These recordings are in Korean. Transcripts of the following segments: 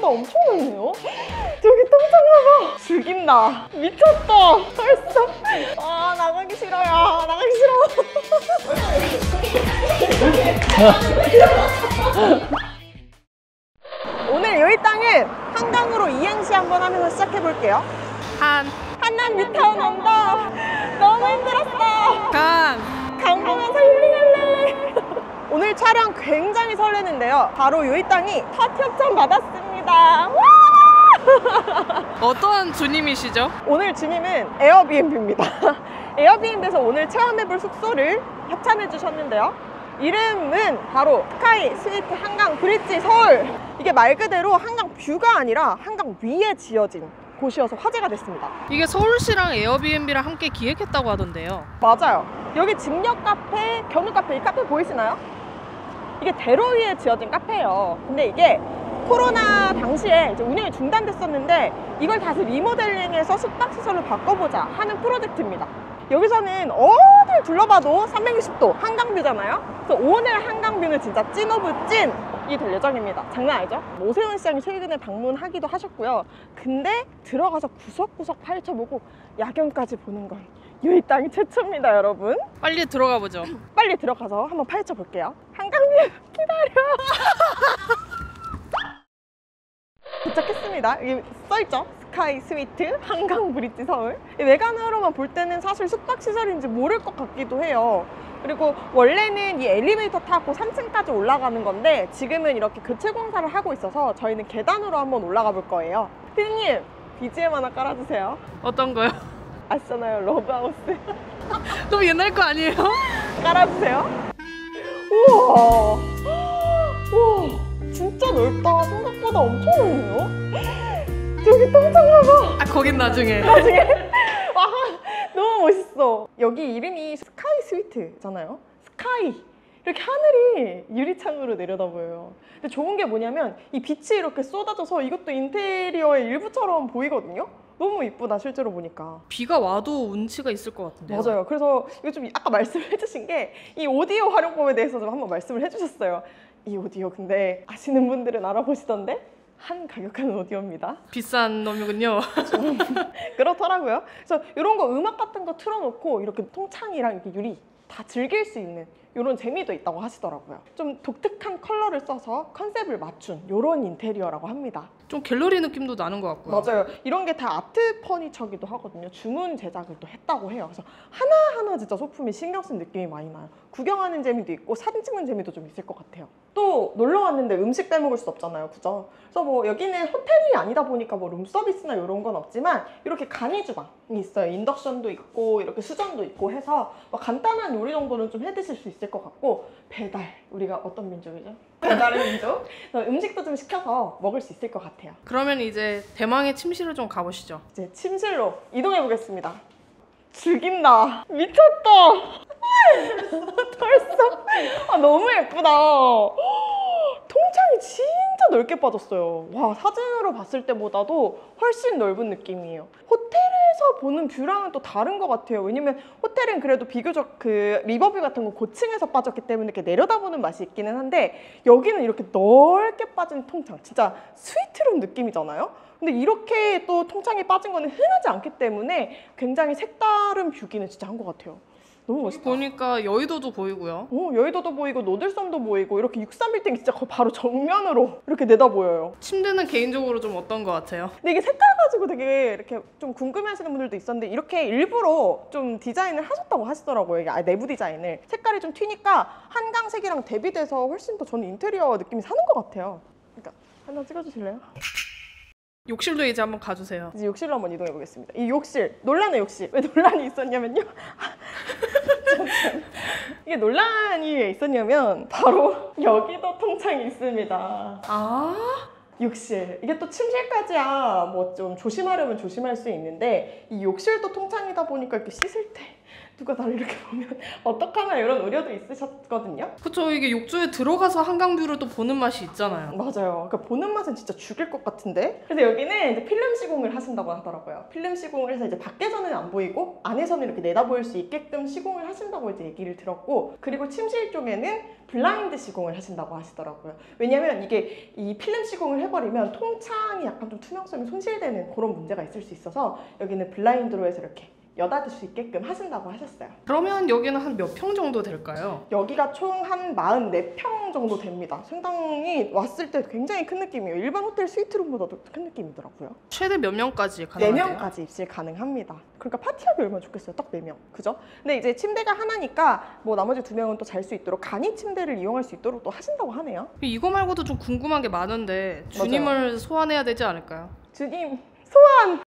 생각보다 엄청 많네요. 저기 통창 봐봐. 죽인다. 미쳤다. 벌써. 아, 나가기 싫어요. 나가기 싫어. 오늘 여기 땅은 한강으로 이행시 한번 하면서 시작해볼게요. 한남 뉴타운 언덕. 너무 힘들었어. 강 보면서 힐링할래. 오늘 촬영 굉장히 설레는데요. 바로 여기 땅이 첫 협찬 받았습니다. 어떠한 주님이시죠? 오늘 주님은 에어비앤비입니다. 에어비앤비에서 오늘 체험해볼 숙소를 협찬해 주셨는데요. 이름은 바로 스카이 스위트 한강 브릿지 서울. 이게 말 그대로 한강 뷰가 아니라 한강 위에 지어진 곳이어서 화제가 됐습니다. 이게 서울시랑 에어비앤비랑 함께 기획했다고 하던데요. 맞아요. 여기 직역 카페, 견우 카페, 이 카페 보이시나요? 이게 대로 위에 지어진 카페예요. 근데 이게 코로나 당시에 이제 운영이 중단됐었는데 이걸 다시 리모델링해서 숙박시설로 바꿔보자 하는 프로젝트입니다. 여기서는 어딜 둘러봐도 360도 한강뷰잖아요. 그래서 오늘 한강뷰는 진짜 찐 오브 찐이 될 예정입니다. 장난 아니죠? 오세훈 시장이 최근에 방문하기도 하셨고요. 근데 들어가서 구석구석 파헤쳐보고 야경까지 보는 건 이 땅이 최초입니다, 여러분. 빨리 들어가 보죠. 빨리 들어가서 한번 파헤쳐 볼게요. 한강뷰 기다려. 도착했습니다. 여기 써있죠? 스카이 스위트 한강 브릿지 서울. 외관으로만 볼 때는 사실 숙박시설인지 모를 것 같기도 해요. 그리고 원래는 이 엘리베이터 타고 3층까지 올라가는 건데 지금은 이렇게 교체 공사를 하고 있어서 저희는 계단으로 한번 올라가 볼 거예요. 피디님, BGM 하나 깔아주세요. 어떤 거요? 아시잖아요, 러브하우스. 너무 옛날 거 아니에요? 깔아주세요. 우와, 우와, 진짜 넓다. 생각보다 엄청 넓네요. 저기 통창 봐봐. 아, 거긴 나중에. 나중에. 와, 너무 멋있어. 여기 이름이 스카이 스위트잖아요. 스카이. 이렇게 하늘이 유리창으로 내려다 보여요. 근데 좋은 게 뭐냐면 이 빛이 이렇게 쏟아져서 이것도 인테리어의 일부처럼 보이거든요. 너무 이쁘다, 실제로 보니까. 비가 와도 운치가 있을 것 같은데요. 맞아요. 그래서 이거 좀 아까 말씀을 해주신 게 이 오디오 활용법에 대해서 좀 한번 말씀을 해주셨어요. 이 오디오 근데 아시는 분들은 알아보시던데 한 가격하는 오디오입니다. 비싼 놈이군요. 좀 그렇더라고요. 그래서 이런 거 음악 같은 거 틀어놓고 이렇게 통창이랑 이렇게 유리 다 즐길 수 있는 이런 재미도 있다고 하시더라고요. 좀 독특한 컬러를 써서 컨셉을 맞춘 이런 인테리어라고 합니다. 좀 갤러리 느낌도 나는 것 같고요. 맞아요. 이런 게 다 아트 퍼니처기도 하거든요. 주문 제작을 또 했다고 해요. 그래서 하나하나 진짜 소품이 신경 쓴 느낌이 많이 나요. 구경하는 재미도 있고 사진 찍는 재미도 좀 있을 것 같아요. 또 놀러 왔는데 음식 빼먹을 수 없잖아요. 그죠? 그래서 뭐 여기는 호텔이 아니다 보니까 뭐 룸서비스나 이런 건 없지만 이렇게 간이 주방이 있어요. 인덕션도 있고 이렇게 수전도 있고 해서 뭐 간단한 요리 정도는 좀 해 드실 수 있을 것 같고 배달, 우리가 어떤 민족이죠? 배달의 민족? 그래서 음식도 좀 시켜서 먹을 수 있을 것 같아요. 그러면 이제 대망의 침실로 좀 가보시죠. 이제 침실로 이동해 보겠습니다. 죽인다. 미쳤다. 벌써. 아, 너무 예쁘다. 통창이 진짜 넓게 빠졌어요. 와, 사진으로 봤을 때보다도 훨씬 넓은 느낌이에요. 호텔에서 보는 뷰랑은 또 다른 것 같아요. 왜냐면 호텔은 그래도 비교적 그 리버뷰 같은 거 고층에서 빠졌기 때문에 이렇게 내려다보는 맛이 있기는 한데 여기는 이렇게 넓게 빠진 통창. 진짜 스위트룸 느낌이잖아요. 근데 이렇게 또 통창이 빠진 거는 흔하지 않기 때문에 굉장히 색다른 뷰기는 진짜 한 것 같아요. 너무 멋있다. 보니까 여의도도 보이고요. 여의도도 보이고 노들섬도 보이고 이렇게 63빌딩 진짜 바로 정면으로 이렇게 내다 보여요. 침대는 개인적으로 좀 어떤 것 같아요? 근데 이게 색깔 가지고 되게 이렇게 좀 궁금해하시는 분들도 있었는데 이렇게 일부러 좀 디자인을 하셨다고 하시더라고요. 이게 내부 디자인을. 색깔이 좀 튀니까 한강색이랑 대비돼서 훨씬 더 저는 인테리어 느낌이 사는 것 같아요. 그러니까 하나 찍어주실래요? 욕실도 이제 한번 가주세요. 이제 욕실로 한번 이동해 보겠습니다. 이 욕실, 논란의 욕실. 왜 논란이 있었냐면요. 이게 논란이 왜 있었냐면 바로 여기도 통창이 있습니다. 아, 욕실. 이게 또 침실까지야 뭐 좀 조심하려면 조심할 수 있는데 이 욕실도 통창이다 보니까 이렇게 씻을 때 누가 나를 이렇게 보면 어떡하나 이런 우려도 있으셨거든요. 그쵸, 이게 욕조에 들어가서 한강뷰를 또 보는 맛이 있잖아요. 맞아요. 그러니까 보는 맛은 진짜 죽일 것 같은데. 그래서 여기는 이제 필름 시공을 하신다고 하더라고요. 필름 시공을 해서 이제 밖에서는 안 보이고 안에서는 이렇게 내다볼 수 있게끔 시공을 하신다고 이제 얘기를 들었고, 그리고 침실 쪽에는 블라인드 시공을 하신다고 하시더라고요. 왜냐면 이게 이 필름 시공을 해버리면 통창이 약간 좀 투명성이 손실되는 그런 문제가 있을 수 있어서 여기는 블라인드로 해서 이렇게 여닫을 수 있게끔 하신다고 하셨어요. 그러면 여기는 한 몇 평 정도 될까요? 여기가 총 한 44평 정도 됩니다. 상당히 왔을 때 굉장히 큰 느낌이에요. 일반 호텔 스위트룸보다도 큰 느낌이더라고요. 최대 몇 명까지 가능하대요? 4명까지 입실 가능합니다. 그러니까 파티하기 얼마나 좋겠어요. 딱 4명. 그죠? 근데 이제 침대가 하나니까 뭐 나머지 2명은 또 잘 수 있도록 간이 침대를 이용할 수 있도록 또 하신다고 하네요. 이거 말고도 좀 궁금한 게 많은데 주님을 소환해야 되지 않을까요? 주님 소환!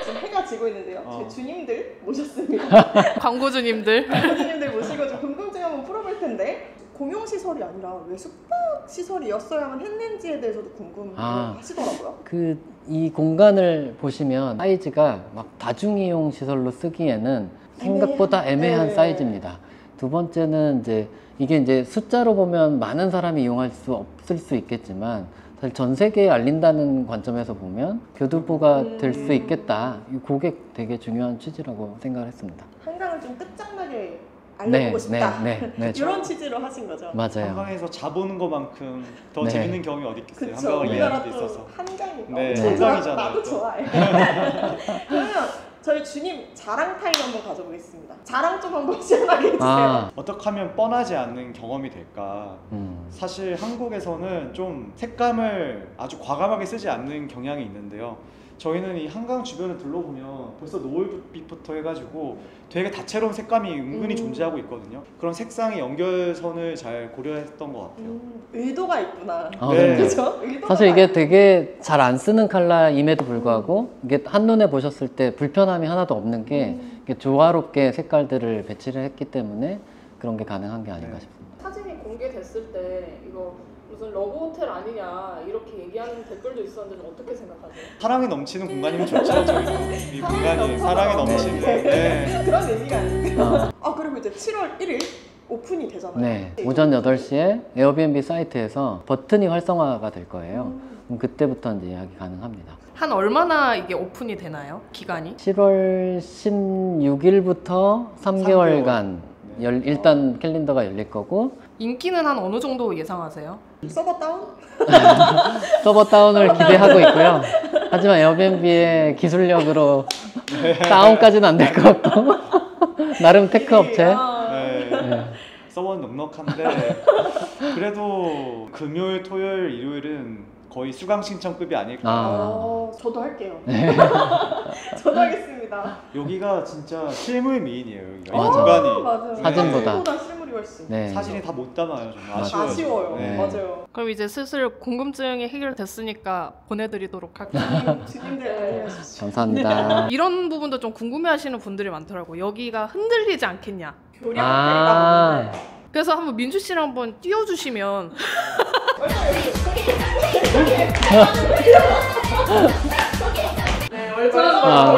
지금 해가 지고 있는데요. 제 주님들 모셨습니다. 광고주님들. 주님들 모시고 좀 궁금증 한번 풀어볼 텐데, 공용시설이 아니라 왜 숙박시설이었어야만 했는지에 대해서도 궁금하시더라고요. 이 공간을 보시면 사이즈가 막 다중이용 시설로 쓰기에는 생각보다 애매한 네. 사이즈입니다. 두 번째는 이게 이제 숫자로 보면 많은 사람이 이용할 수 없을 수 있겠지만, 사실 전 세계에 알린다는 관점에서 보면 교두보가 될 수 있겠다. 그게 되게 중요한 취지라고 생각을 했습니다. 한강을 좀 끝장나게 알려보고 싶다. 이런 취지로 하신 거죠. 맞아요. 한강에서 자보는 것만큼 더 네. 재밌는 경험이 어디 있겠어요. 그쵸. 한강을 우리나라 이해하는 데 또 있어서. 한강이니까. 네, 저도 한강이잖아요, 나도 또. 좋아해. 그러면 저희 주님 자랑 타임 한번 가져보겠습니다. 자랑 좀 한번 시원하게 해주세요. 어떻게 하면 뻔하지 않는 경험이 될까? 사실 한국에서는 좀 색감을 아주 과감하게 쓰지 않는 경향이 있는데요. 저희는 이 한강 주변을 둘러보면 벌써 노을빛부터 해가지고 되게 다채로운 색감이 은근히 존재하고 있거든요. 그런 색상의 연결선을 잘 고려했던 것 같아요. 의도가 있구나. 네. 그죠? 사실 이게 되게 잘 안 쓰는 컬러임에도 불구하고 이게 한눈에 보셨을 때 불편함이 하나도 없는 게 이게 조화롭게 색깔들을 배치를 했기 때문에 그런 게 가능한 게 아닌가 싶습니다. 사진이 공개됐을 때 이거 무슨 러브 호텔 아니냐 이렇게 얘기하는 댓글도 있었는데 좀 어떻게 생각하세요? 사랑이 넘치는 공간이면 좋죠. 저희는 이 공간이 사랑이 넘치는. 네. 그런 의미가 아니에요. 그리고 이제 7월 1일 오픈이 되잖아요. 네, 오전 8시에 에어비앤비 사이트에서 버튼이 활성화가 될 거예요. 그럼 그때부터 이제 예약이 가능합니다. 한 얼마나 이게 오픈이 되나요? 기간이? 7월 16일부터 3개월간 일단 캘린더가 열릴 거고, 인기는 한 어느 정도 예상하세요? 서버 다운? 서버 다운을 기대하고 있고요. 하지만 에어비앤비의 기술력으로 다운까지는 안 될 것 같고 나름 테크 업체. 네. 서버는 넉넉한데 그래도 금요일, 토요일, 일요일은 거의 수강 신청급이 아닐까. 저도 할게요. 저도 하겠습니다. 여기가 진짜 실물 미인이에요. 여기가. 이 맞아. 공간이. 맞아요. 사진보다. 사진보다 실물이 훨씬. 네. 사진이 다 못 담아요. 정말 맞아. 아쉬워요. 아쉬워요. 네. 맞아요. 그럼 이제 슬슬 궁금증이 해결됐으니까 보내드리도록 할게요. 주님들 알려주시죠. 감사합니다. 이런 부분도 좀 궁금해하시는 분들이 많더라고. 여기가 흔들리지 않겠냐. 교량 아, 호텔이다 보네. 그래서 한번 민주 씨랑 한번 띄워주시면. 네, 얼마나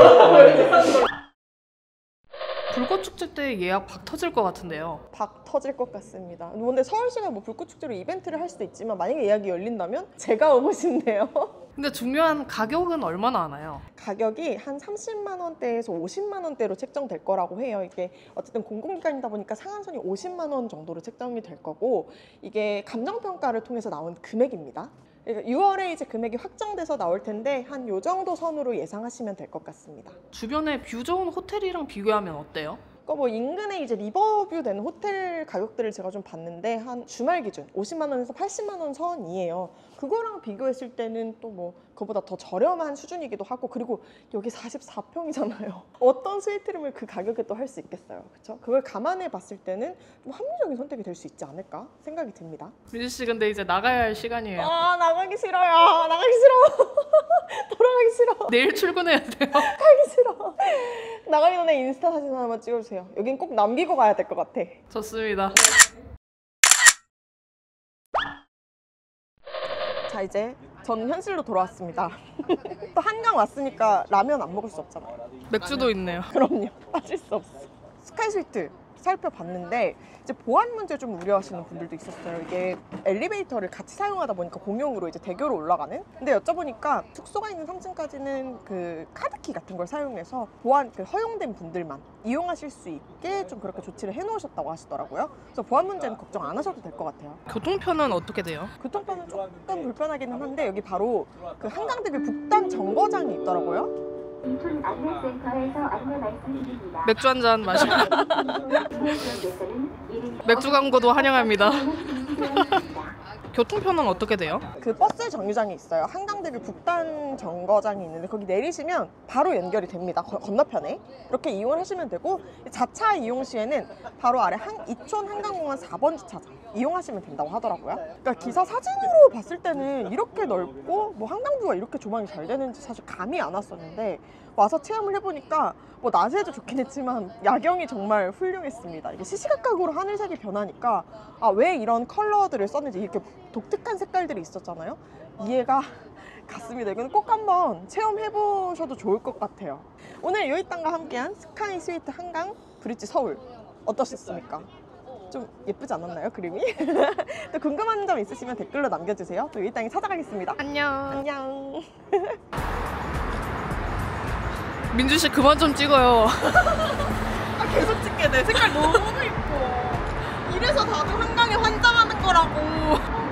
불꽃 축제 때 예약 박 터질 것 같은데요. 박 터질 것 같습니다. 근데 서울시가 뭐 불꽃축제로 이벤트를 할 수도 있지만 만약에 예약이 열린다면 제가 오고 싶네요. 근데 중요한 가격은 얼마나 하나요? 가격이 한 30만 원대에서 50만 원대로 책정될 거라고 해요. 이게 어쨌든 공공기관이다 보니까 상한선이 50만 원 정도로 책정이 될 거고, 이게 감정평가를 통해서 나온 금액입니다. 그러니까 6월에 이제 금액이 확정돼서 나올 텐데 한 요 정도 선으로 예상하시면 될 것 같습니다. 주변에 뷰 좋은 호텔이랑 비교하면 어때요? 그러니까 뭐 인근에 이제 리버뷰 되는 호텔 가격들을 제가 좀 봤는데 한 주말 기준 50만 원에서 80만 원 선이에요. 그거랑 비교했을 때는 또 뭐 그보다 더 저렴한 수준이기도 하고, 그리고 여기 44평이잖아요. 어떤 스위트룸을 그 가격에 또 할 수 있겠어요. 그렇죠? 그걸 감안해 봤을 때는 좀 합리적인 선택이 될 수 있지 않을까 생각이 듭니다. 민주 씨 근데 이제 나가야 할 시간이에요. 나가기 싫어요. 나가기 싫어. 돌아가기 싫어. 내일 출근해야 돼요. 가기 싫어. 나가기 전에 인스타 사진 하나만 찍어주세요. 여긴 꼭 남기고 가야 될 것 같아. 좋습니다. 자, 이제 저는 현실로 돌아왔습니다. 또 한강 왔으니까 라면 안 먹을 수 없잖아요. 맥주도 있네요. 그럼요. 빠질 수 없어. 스카이스위트 살펴봤는데 이제 보안 문제 좀 우려하시는 분들도 있었어요. 이게 엘리베이터를 같이 사용하다 보니까 공용으로 이제 대교로 올라가는. 근데 여쭤보니까 숙소가 있는 3층까지는 그 카드키 같은 걸 사용해서 보안 그 허용된 분들만 이용하실 수 있게 좀 그렇게 조치를 해놓으셨다고 하시더라고요. 그래서 보안 문제는 걱정 안 하셔도 될 것 같아요. 교통편은 어떻게 돼요? 교통편은 조금 불편하기는 한데 여기 바로 그 한강대교 북단 정거장이 있더라고요. 인천 안내센터에서 안내 말씀드립니다. 맥주 한 잔 마시고. 맥주 광고도 환영합니다. 교통편은 어떻게 돼요? 그 버스 정류장이 있어요. 한강대교 북단 정거장이 있는데 거기 내리시면 바로 연결이 됩니다. 건너편에 이렇게 이용을 하시면 되고, 자차 이용 시에는 바로 아래 이촌 한강공원 4번 주차장 이용하시면 된다고 하더라고요. 그러니까 기사 사진으로 봤을 때는 이렇게 넓고 뭐 한강뷰가 이렇게 조망이 잘 되는지 사실 감이 안 왔었는데 와서 체험을 해보니까 뭐 낮에도 좋긴 했지만 야경이 정말 훌륭했습니다. 이게 시시각각으로 하늘색이 변하니까 아, 왜 이런 컬러들을 썼는지, 이렇게 독특한 색깔들이 있었잖아요. 이해가 갔습니다. 이건 꼭 한번 체험해보셔도 좋을 것 같아요. 오늘 요이땅과 함께한 스카이 스위트 한강 브릿지 서울 어떠셨습니까? 좀 예쁘지 않았나요, 그림이? 또 궁금한 점 있으시면 댓글로 남겨주세요. 또 요이땅이 찾아가겠습니다. 안녕. 안녕. 민주 씨 그만 좀 찍어요. 아, 계속 찍게 돼. 색깔 너무 이뻐. 이래서 다들 한강에 환장하는 거라고.